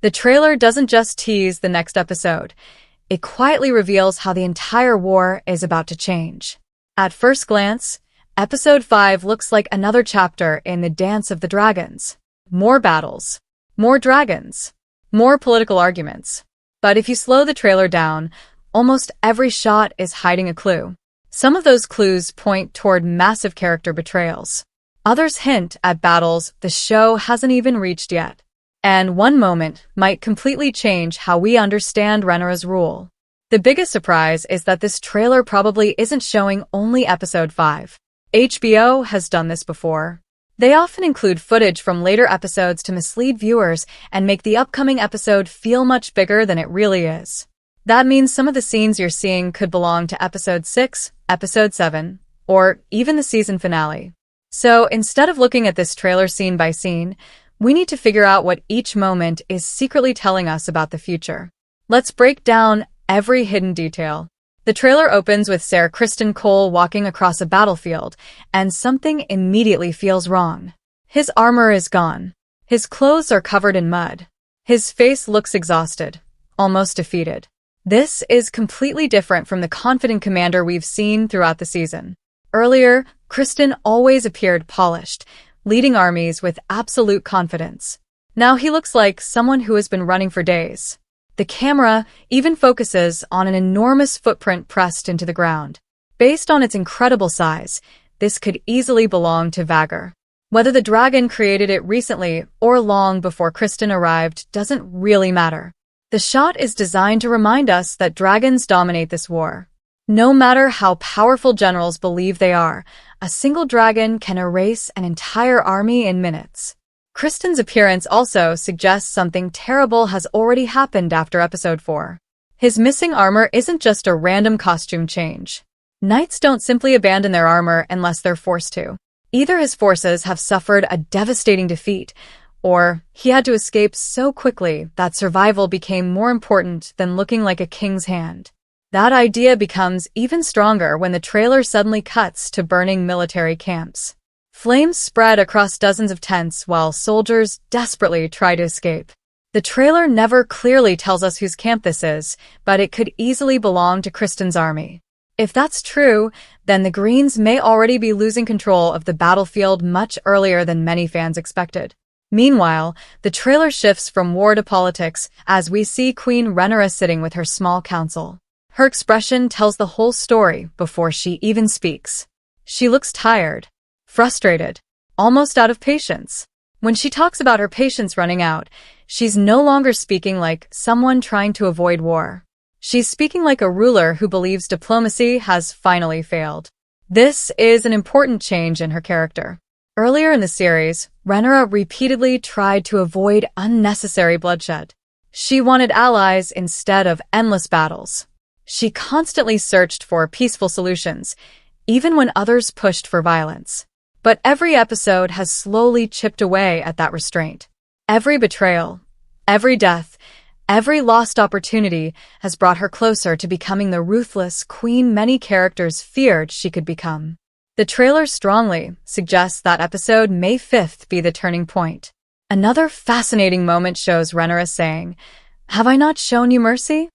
The trailer doesn't just tease the next episode. It quietly reveals how the entire war is about to change. At first glance, Episode 5 looks like another chapter in the Dance of the Dragons. More battles, more dragons, more political arguments. But if you slow the trailer down, almost every shot is hiding a clue. Some of those clues point toward massive character betrayals. Others hint at battles the show hasn't even reached yet. And one moment might completely change how we understand Rhaenyra's rule. The biggest surprise is that this trailer probably isn't showing only Episode 5. HBO has done this before. They often include footage from later episodes to mislead viewers and make the upcoming episode feel much bigger than it really is. That means some of the scenes you're seeing could belong to Episode 6, Episode 7, or even the season finale. So instead of looking at this trailer scene by scene, we need to figure out what each moment is secretly telling us about the future. Let's break down every hidden detail. The trailer opens with Sir Criston Cole walking across a battlefield, and something immediately feels wrong. His armor is gone. His clothes are covered in mud. His face looks exhausted, almost defeated. This is completely different from the confident commander we've seen throughout the season. Earlier, Criston always appeared polished, leading armies with absolute confidence. Now he looks like someone who has been running for days. The camera even focuses on an enormous footprint pressed into the ground. Based on its incredible size, this could easily belong to Vhagar. Whether the dragon created it recently or long before Criston arrived doesn't really matter. The shot is designed to remind us that dragons dominate this war. No matter how powerful generals believe they are, a single dragon can erase an entire army in minutes. Criston's appearance also suggests something terrible has already happened after Episode 4. His missing armor isn't just a random costume change. Knights don't simply abandon their armor unless they're forced to. Either his forces have suffered a devastating defeat, or he had to escape so quickly that survival became more important than looking like a king's hand. That idea becomes even stronger when the trailer suddenly cuts to burning military camps. Flames spread across dozens of tents while soldiers desperately try to escape. The trailer never clearly tells us whose camp this is, but it could easily belong to Criston's army. If that's true, then the Greens may already be losing control of the battlefield much earlier than many fans expected. Meanwhile, the trailer shifts from war to politics as we see Queen Rhaenyra sitting with her small council. Her expression tells the whole story before she even speaks. She looks tired, frustrated, almost out of patience. When she talks about her patience running out, she's no longer speaking like someone trying to avoid war. She's speaking like a ruler who believes diplomacy has finally failed. This is an important change in her character. Earlier in the series, Rhaenyra repeatedly tried to avoid unnecessary bloodshed. She wanted allies instead of endless battles. She constantly searched for peaceful solutions, even when others pushed for violence. But every episode has slowly chipped away at that restraint. Every betrayal, every death, every lost opportunity has brought her closer to becoming the ruthless queen many characters feared she could become. The trailer strongly suggests that episode May 5th be the turning point. Another fascinating moment shows Rhaenyra saying, "Have I not shown you mercy?"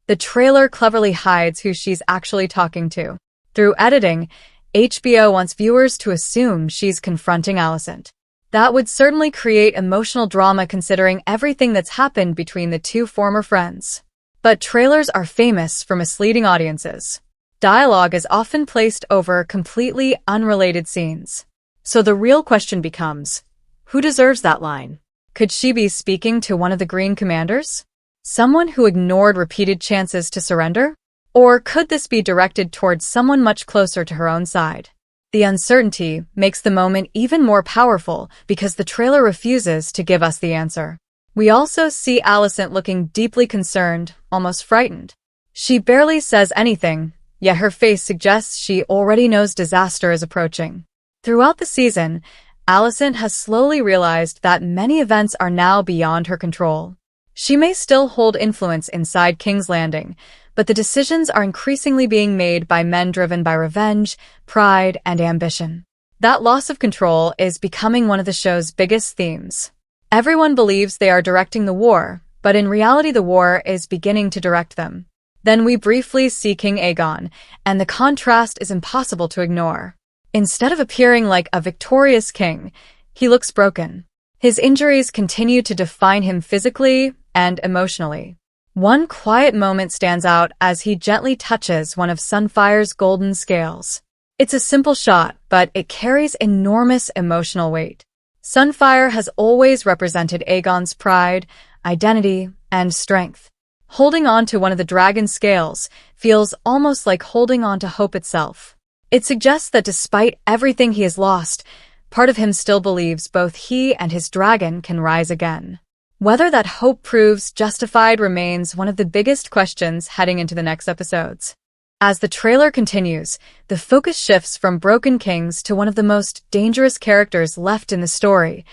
The trailer cleverly hides who she's actually talking to. Through editing, HBO wants viewers to assume she's confronting Alicent. That would certainly create emotional drama considering everything that's happened between the two former friends. But trailers are famous for misleading audiences. Dialogue is often placed over completely unrelated scenes. So the real question becomes, who deserves that line? Could she be speaking to one of the Green commanders? Someone who ignored repeated chances to surrender? Or could this be directed towards someone much closer to her own side? The uncertainty makes the moment even more powerful because the trailer refuses to give us the answer. We also see Alicent looking deeply concerned, almost frightened. She barely says anything, yet her face suggests she already knows disaster is approaching. Throughout the season, Alicent has slowly realized that many events are now beyond her control. She may still hold influence inside King's Landing, but the decisions are increasingly being made by men driven by revenge, pride, and ambition. That loss of control is becoming one of the show's biggest themes. Everyone believes they are directing the war, but in reality the war is beginning to direct them. Then we briefly see King Aegon, and the contrast is impossible to ignore. Instead of appearing like a victorious king, he looks broken. His injuries continue to define him physically and emotionally. One quiet moment stands out as he gently touches one of Sunfire's golden scales. It's a simple shot, but it carries enormous emotional weight. Sunfire has always represented Aegon's pride, identity, and strength. Holding on to one of the dragon scales feels almost like holding on to hope itself. It suggests that despite everything he has lost, part of him still believes both he and his dragon can rise again. Whether that hope proves justified remains one of the biggest questions heading into the next episodes. As the trailer continues, the focus shifts from broken kings to one of the most dangerous characters left in the story,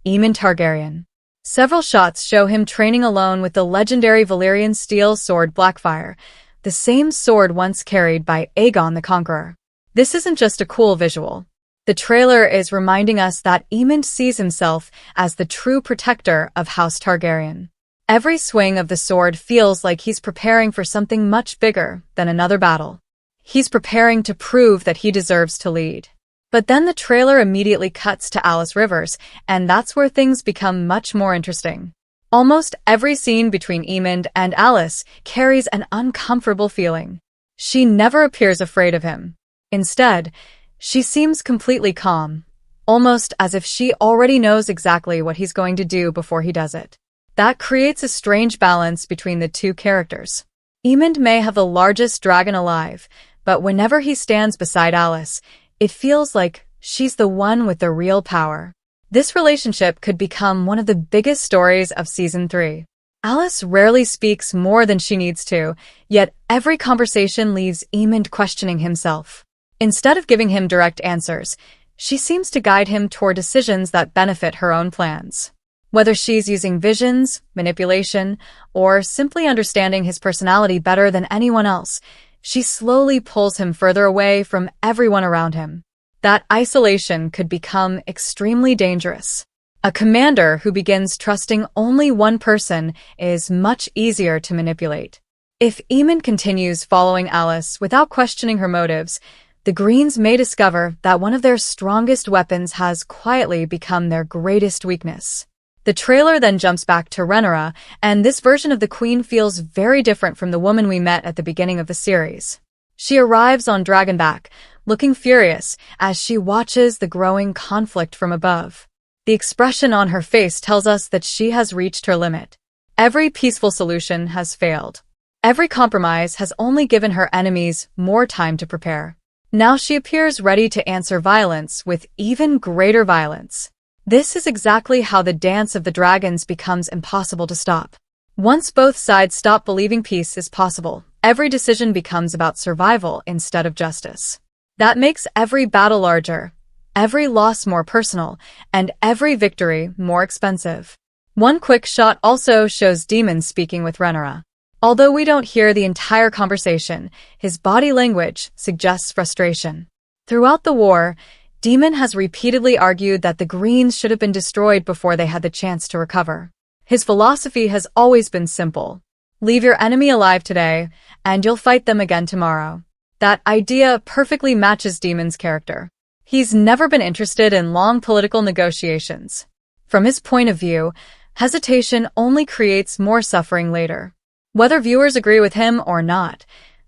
Aemond Targaryen. Several shots show him training alone with the legendary Valyrian steel sword Blackfire, the same sword once carried by Aegon the Conqueror. This isn't just a cool visual. The trailer is reminding us that Aemond sees himself as the true protector of House Targaryen. Every swing of the sword feels like he's preparing for something much bigger than another battle. He's preparing to prove that he deserves to lead. But then the trailer immediately cuts to Alys Rivers, and that's where things become much more interesting. Almost every scene between Aemond and Alys carries an uncomfortable feeling. She never appears afraid of him. Instead, she seems completely calm, almost as if she already knows exactly what he's going to do before he does it. That creates a strange balance between the two characters. Aemond may have the largest dragon alive, but whenever he stands beside Alys, it feels like she's the one with the real power. This relationship could become one of the biggest stories of Season 3. Alys rarely speaks more than she needs to, yet every conversation leaves Aemond questioning himself. Instead of giving him direct answers, she seems to guide him toward decisions that benefit her own plans. Whether she's using visions, manipulation, or simply understanding his personality better than anyone else, she slowly pulls him further away from everyone around him. That isolation could become extremely dangerous. A commander who begins trusting only one person is much easier to manipulate. If Aemond continues following Alys without questioning her motives, the Greens may discover that one of their strongest weapons has quietly become their greatest weakness. The trailer then jumps back to Rhaenyra, and this version of the Queen feels very different from the woman we met at the beginning of the series. She arrives on Dragonback, looking furious as she watches the growing conflict from above. The expression on her face tells us that she has reached her limit. Every peaceful solution has failed. Every compromise has only given her enemies more time to prepare. Now she appears ready to answer violence with even greater violence. This is exactly how the dance of the dragons becomes impossible to stop. Once both sides stop believing peace is possible, every decision becomes about survival instead of justice. That makes every battle larger, every loss more personal, and every victory more expensive. One quick shot also shows Daemon speaking with Rhaenyra. Although we don't hear the entire conversation, his body language suggests frustration. Throughout the war, Daemon has repeatedly argued that the Greens should have been destroyed before they had the chance to recover. His philosophy has always been simple. Leave your enemy alive today, and you'll fight them again tomorrow. That idea perfectly matches Daemon's character. He's never been interested in long political negotiations. From his point of view, hesitation only creates more suffering later. Whether viewers agree with him or not,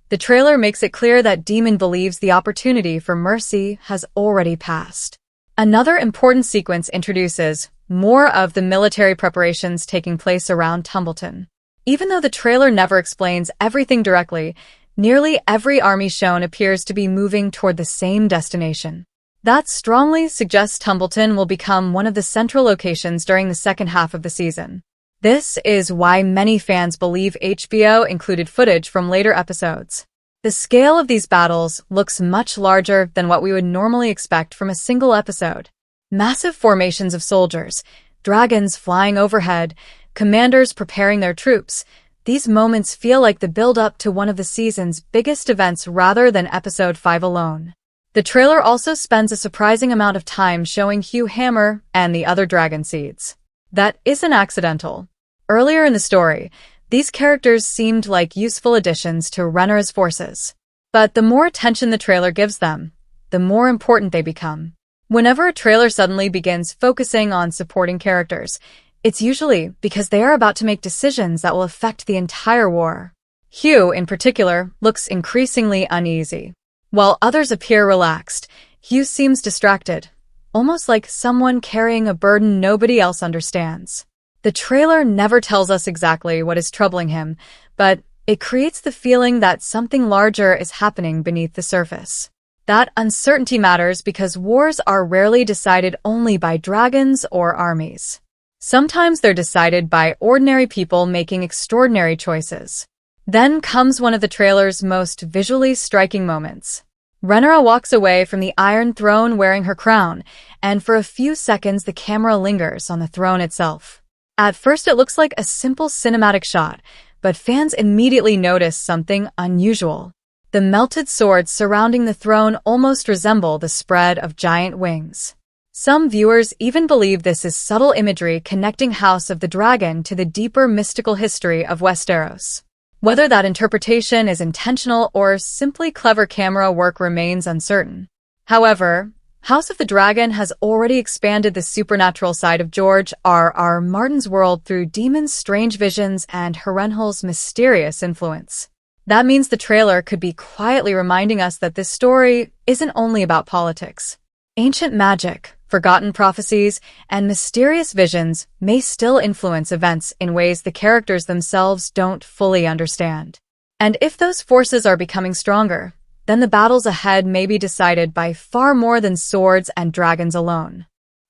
the trailer makes it clear that Daemon believes the opportunity for mercy has already passed. Another important sequence introduces more of the military preparations taking place around Tumbleton. Even though the trailer never explains everything directly, nearly every army shown appears to be moving toward the same destination. That strongly suggests Tumbleton will become one of the central locations during the second half of the season. This is why many fans believe HBO included footage from later episodes. The scale of these battles looks much larger than what we would normally expect from a single episode. Massive formations of soldiers, dragons flying overhead, commanders preparing their troops. These moments feel like the build-up to one of the season's biggest events rather than episode 5 alone. The trailer also spends a surprising amount of time showing Hugh Hammer and the other dragon seeds. That isn't accidental. Earlier in the story, these characters seemed like useful additions to Rhaenyra's forces. But the more attention the trailer gives them, the more important they become. Whenever a trailer suddenly begins focusing on supporting characters, it's usually because they are about to make decisions that will affect the entire war. Hugh, in particular, looks increasingly uneasy. While others appear relaxed, Hugh seems distracted, almost like someone carrying a burden nobody else understands. The trailer never tells us exactly what is troubling him, but it creates the feeling that something larger is happening beneath the surface. That uncertainty matters because wars are rarely decided only by dragons or armies. Sometimes they're decided by ordinary people making extraordinary choices. Then comes one of the trailer's most visually striking moments. Rhaenyra walks away from the Iron Throne wearing her crown, and for a few seconds the camera lingers on the throne itself. At first it looks like a simple cinematic shot, but fans immediately notice something unusual. The melted swords surrounding the throne almost resemble the spread of giant wings. Some viewers even believe this is subtle imagery connecting House of the Dragon to the deeper mystical history of Westeros. Whether that interpretation is intentional or simply clever camera work remains uncertain. However, House of the Dragon has already expanded the supernatural side of George R.R. Martin's world through Daemon's strange visions and Harrenhal's mysterious influence. That means the trailer could be quietly reminding us that this story isn't only about politics. Ancient magic, forgotten prophecies, and mysterious visions may still influence events in ways the characters themselves don't fully understand. And if those forces are becoming stronger, then the battles ahead may be decided by far more than swords and dragons alone.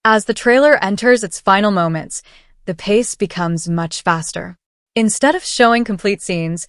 As the trailer enters its final moments, the pace becomes much faster. Instead of showing complete scenes,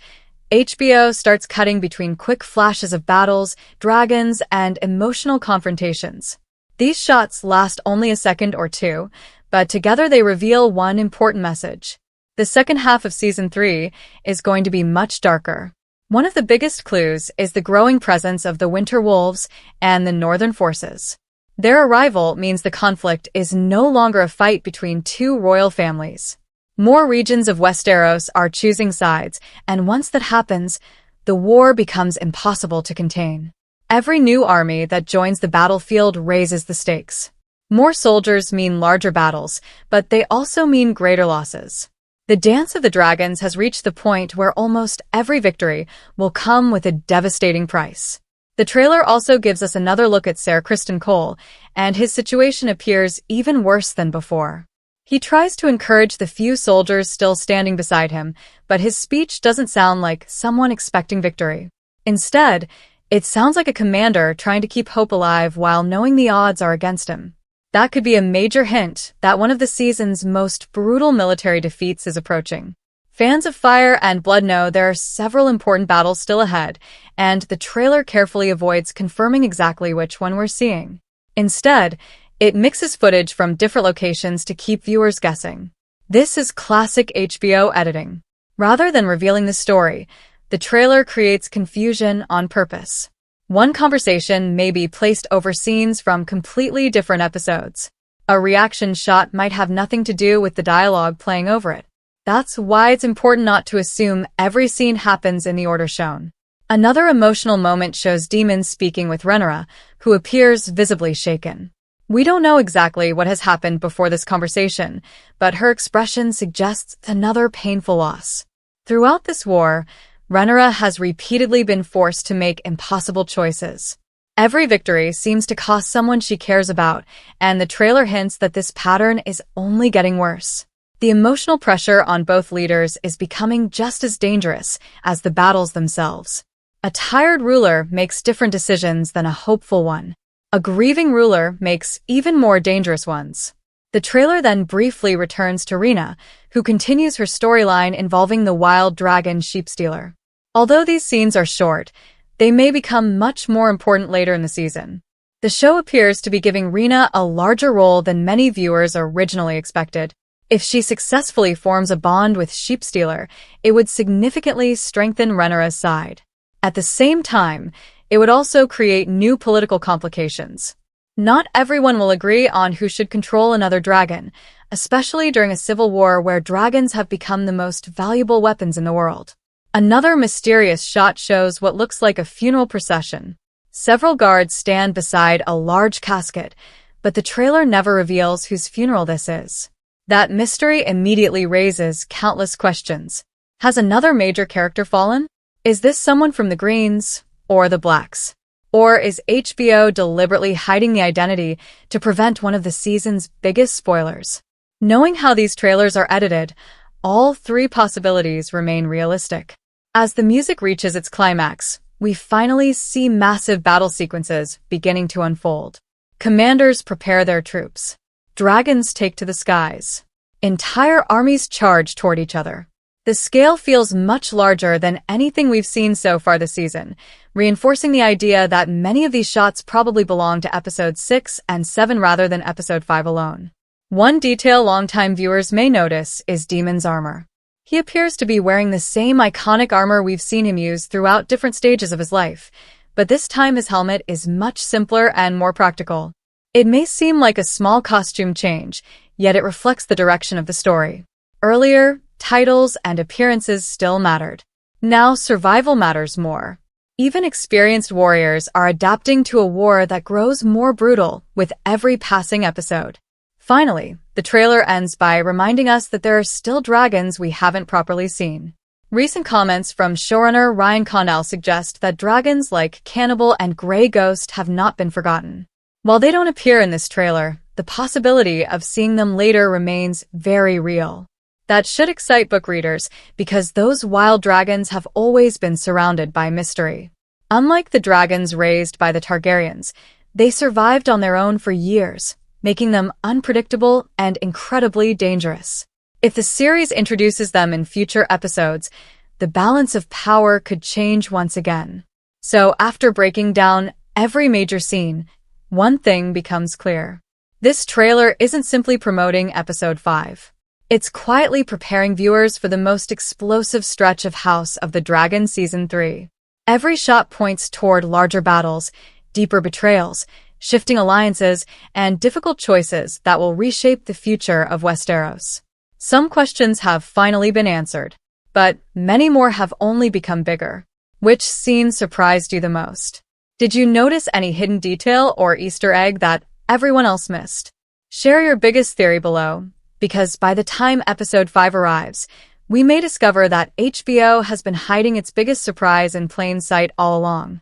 HBO starts cutting between quick flashes of battles, dragons, and emotional confrontations. These shots last only a second or two, but together they reveal one important message. The second half of Season 3 is going to be much darker. One of the biggest clues is the growing presence of the Winter Wolves and the Northern Forces. Their arrival means the conflict is no longer a fight between two royal families. More regions of Westeros are choosing sides, and once that happens, the war becomes impossible to contain. Every new army that joins the battlefield raises the stakes. More soldiers mean larger battles, but they also mean greater losses. The Dance of the Dragons has reached the point where almost every victory will come with a devastating price. The trailer also gives us another look at Sir Criston Cole, and his situation appears even worse than before. He tries to encourage the few soldiers still standing beside him, but his speech doesn't sound like someone expecting victory. Instead, it sounds like a commander trying to keep hope alive while knowing the odds are against him. That could be a major hint that one of the season's most brutal military defeats is approaching. Fans of Fire and Blood know there are several important battles still ahead, and the trailer carefully avoids confirming exactly which one we're seeing. Instead, it mixes footage from different locations to keep viewers guessing. This is classic HBO editing. Rather than revealing the story, the trailer creates confusion on purpose. One conversation may be placed over scenes from completely different episodes. A reaction shot might have nothing to do with the dialogue playing over it. That's why it's important not to assume every scene happens in the order shown. Another emotional moment shows Daemon speaking with Rhaenyra, who appears visibly shaken. We don't know exactly what has happened before this conversation, but her expression suggests another painful loss. Throughout this war, Rhaenyra has repeatedly been forced to make impossible choices. Every victory seems to cost someone she cares about, and the trailer hints that this pattern is only getting worse. The emotional pressure on both leaders is becoming just as dangerous as the battles themselves. A tired ruler makes different decisions than a hopeful one. A grieving ruler makes even more dangerous ones. The trailer then briefly returns to Rhaenyra, who continues her storyline involving the wild dragon sheepstealer. Although these scenes are short, they may become much more important later in the season. The show appears to be giving Rhaenyra a larger role than many viewers originally expected. If she successfully forms a bond with Sheepstealer, it would significantly strengthen Rhaenyra's side. At the same time, it would also create new political complications. Not everyone will agree on who should control another dragon, especially during a civil war where dragons have become the most valuable weapons in the world. Another mysterious shot shows what looks like a funeral procession. Several guards stand beside a large casket, but the trailer never reveals whose funeral this is. That mystery immediately raises countless questions. Has another major character fallen? Is this someone from the Greens or the Blacks? Or is HBO deliberately hiding the identity to prevent one of the season's biggest spoilers? Knowing how these trailers are edited, all three possibilities remain realistic. As the music reaches its climax, we finally see massive battle sequences beginning to unfold. Commanders prepare their troops. Dragons take to the skies. Entire armies charge toward each other. The scale feels much larger than anything we've seen so far this season, reinforcing the idea that many of these shots probably belong to episodes 6 and 7 rather than episode 5 alone. One detail longtime viewers may notice is Daemon's armor. He appears to be wearing the same iconic armor we've seen him use throughout different stages of his life, but this time his helmet is much simpler and more practical. It may seem like a small costume change, yet it reflects the direction of the story. Earlier, titles and appearances still mattered. Now survival matters more. Even experienced warriors are adapting to a war that grows more brutal with every passing episode. Finally, the trailer ends by reminding us that there are still dragons we haven't properly seen. Recent comments from showrunner Ryan Connell suggest that dragons like Cannibal and Grey Ghost have not been forgotten. While they don't appear in this trailer, the possibility of seeing them later remains very real. That should excite book readers because those wild dragons have always been surrounded by mystery. Unlike the dragons raised by the Targaryens, they survived on their own for years, making them unpredictable and incredibly dangerous. If the series introduces them in future episodes, the balance of power could change once again. So after breaking down every major scene, one thing becomes clear. This trailer isn't simply promoting episode 5. It's quietly preparing viewers for the most explosive stretch of House of the Dragon Season 3. Every shot points toward larger battles, deeper betrayals, shifting alliances, and difficult choices that will reshape the future of Westeros. Some questions have finally been answered, but many more have only become bigger. Which scene surprised you the most? Did you notice any hidden detail or Easter egg that everyone else missed? Share your biggest theory below, because by the time episode 5 arrives, we may discover that HBO has been hiding its biggest surprise in plain sight all along.